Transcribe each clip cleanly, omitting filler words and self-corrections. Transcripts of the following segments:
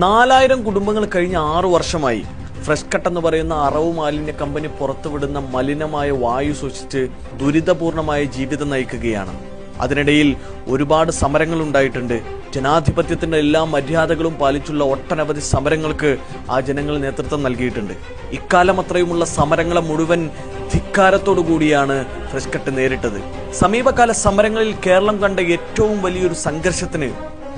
4000 കുടുംബങ്ങൾ കഴിഞ്ഞ 6 വർഷമായി ഫ്രഷ് കട്ട് എന്ന് പറയുന്ന അറവ് മാലിന്യ കമ്പനി പുറത്തുവിടുന്ന മലിനമായ വായു ശ്വസിച്ച് ദുരിതപൂർണമായ ജീവിതം നയിക്കുകയാണ്. അതിനിടയിൽ ഒരുപാട് സമരങ്ങൾ ഉണ്ടായിട്ടുണ്ട്. ജനാധിപത്യത്തിന്റെ എല്ലാ മര്യാദകളും പാലിച്ചുള്ള ഒട്ടനവധി സമരങ്ങൾക്ക് ആ ജനങ്ങൾ നേതൃത്വം നൽകിയിട്ടുണ്ട്. ഇക്കാലം അത്രയുമുള്ള സമരങ്ങളെ മുഴുവൻ ധിക്കാരത്തോടു കൂടിയാണ് ഫ്രഷ് കട്ട് നേരിട്ടത്. സമീപകാല സമരങ്ങളിൽ കേരളം കണ്ട ഏറ്റവും വലിയൊരു സംഘർഷത്തിന്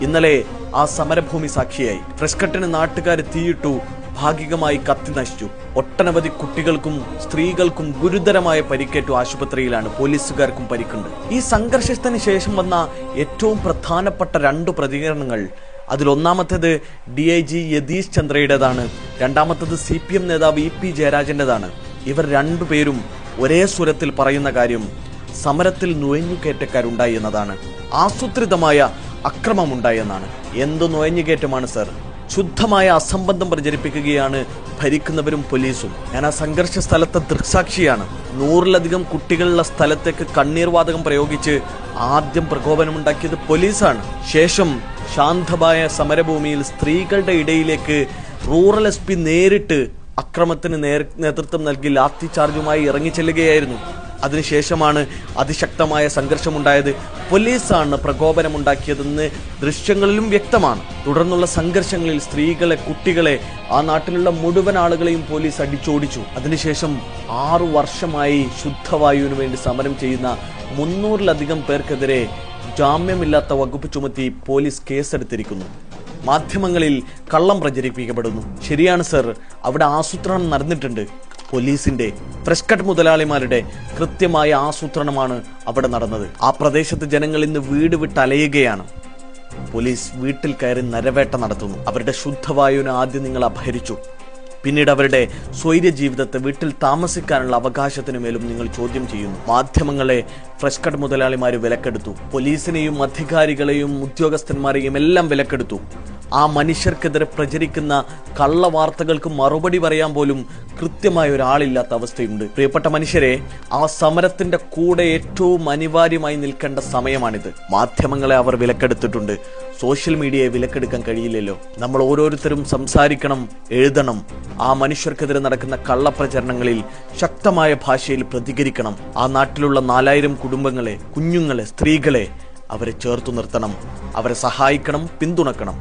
ഇന്നലെ ആ സമരഭൂമി സാക്ഷിയായി. ഫ്രഷ് കട്ടിന് നാട്ടുകാർ തീയിട്ടു, ഭാഗികമായി കത്തി നശിച്ചു. ഒട്ടനവധി കുട്ടികൾക്കും സ്ത്രീകൾക്കും ഗുരുതരമായ പരിക്കേറ്റു ആശുപത്രിയിലാണ്. പോലീസുകാർക്കും പരിക്കുണ്ട്. ഈ സംഘർഷത്തിന് ശേഷം വന്ന ഏറ്റവും പ്രധാനപ്പെട്ട 2 പ്രതികരണങ്ങൾ, അതിലൊന്നാമത്തേത് DIG യതീഷ് ചന്ദ്രയുടേതാണ്, രണ്ടാമത്തേത് CPM നേതാവ് EP ജയരാജന്റേതാണ്. ഇവർ രണ്ടുപേരും ഒരേ സ്വരത്തിൽ പറയുന്ന കാര്യം സമരത്തിൽ നുഴഞ്ഞുകയറ്റക്കാരുണ്ടായി എന്നതാണ്. ആസൂത്രിതമായ അക്രമമുണ്ടായെന്നാണ്. എന്ത് നുഴഞ്ഞുകയറ്റമാണ് സർ? ശുദ്ധമായ അസംബന്ധം പ്രചരിപ്പിക്കുകയാണ് ഭരിക്കുന്നവരും പോലീസും. ഞാൻ ആ സംഘർഷ സ്ഥലത്തെ ദൃക്സാക്ഷിയാണ്. 100-ലധികം കുട്ടികളുള്ള സ്ഥലത്തേക്ക് കണ്ണീർവാതകം പ്രയോഗിച്ച് ആദ്യം പ്രകോപനമുണ്ടാക്കിയത് പോലീസാണ്. ശേഷം ശാന്തമായ സമരഭൂമിയിൽ സ്ത്രീകളുടെ ഇടയിലേക്ക് റൂറൽ SP നേരിട്ട് അക്രമത്തിന് നേതൃത്വം നൽകി ലാത്തി ചാർജുമായി ഇറങ്ങിച്ചെല്ലുകയായിരുന്നു. അതിനുശേഷമാണ് അതിശക്തമായ സംഘർഷമുണ്ടായത്. പോലീസാണ് പ്രകോപനമുണ്ടാക്കിയതെന്ന് ദൃശ്യങ്ങളിലും വ്യക്തമാണ്. തുടർന്നുള്ള സംഘർഷങ്ങളിൽ സ്ത്രീകളെ, കുട്ടികളെ, ആ നാട്ടിലുള്ള മുഴുവൻ ആളുകളെയും പോലീസ് അടിച്ചോടിച്ചു. അതിനുശേഷം 6 വർഷമായി ശുദ്ധവായുവിന് വേണ്ടി സമരം ചെയ്യുന്ന 300-ലധികം പേർക്കെതിരെ ജാമ്യമില്ലാത്ത വകുപ്പ് ചുമത്തി പോലീസ് കേസെടുത്തിരിക്കുന്നു. മാധ്യമങ്ങളിൽ കള്ളം പ്രചരിപ്പിക്കപ്പെടുന്നു. ശരിയാണ് സർ, അവിടെ ആസൂത്രണം നടന്നിട്ടുണ്ട്. പോലീസിന്റെ, ഫ്രഷ് കട്ട് മുതലാളിമാരുടെ കൃത്യമായ ആസൂത്രണമാണ് അവിടെ നടന്നത്. ആ പ്രദേശത്ത് ജനങ്ങൾ ഇന്ന് വീട് വിട്ട് അലയുകയാണ്. പോലീസ് വീട്ടിൽ കയറി നരവേട്ട നടത്തുന്നു. അവരുടെ ശുദ്ധവായുവിനെ ആദ്യം നിങ്ങൾ അപഹരിച്ചു. പിന്നീട് അവരുടെ സ്വൈര്യ ജീവിതത്തെ, വീട്ടിൽ താമസിക്കാനുള്ള അവകാശത്തിന് മേലും നിങ്ങൾ ചോദ്യം ചെയ്യുന്നു. മാധ്യമങ്ങളെ ഫ്രഷ് കട്ട് മുതലാളിമാർ വിലക്കെടുത്തു. പോലീസിനെയും അധികാരികളെയും ഉദ്യോഗസ്ഥന്മാരെയും എല്ലാം വിലക്കെടുത്തു. ആ മനുഷ്യർക്കെതിരെ പ്രചരിക്കുന്ന കള്ളവാർത്തകൾക്ക് മറുപടി പറയാൻ പോലും കൃത്യമായ ഒരാളില്ലാത്ത അവസ്ഥയുണ്ട്. പ്രിയപ്പെട്ട മനുഷ്യരെ, ആ സമരത്തിന്റെ കൂടെ ഏറ്റവും അനിവാര്യമായി നിൽക്കേണ്ട സമയമാണിത്. മാധ്യമങ്ങളെ അവർ വിലക്കെടുത്തിട്ടുണ്ട്. സോഷ്യൽ മീഡിയയെ വിലക്കെടുക്കാൻ കഴിയില്ലല്ലോ. നമ്മൾ ഓരോരുത്തരും സംസാരിക്കണം, എഴുതണം. ആ മനുഷ്യർക്കെതിരെ നടക്കുന്ന കള്ളപ്രചരണങ്ങളിൽ ശക്തമായ ഭാഷയിൽ പ്രതികരിക്കണം. ആ നാട്ടിലുള്ള 4000 കുടുംബങ്ങളെ, കുഞ്ഞുങ്ങളെ, സ്ത്രീകളെ അവരെ ചേർത്തു നിർത്തണം. അവരെ സഹായിക്കണം, പിന്തുണക്കണം.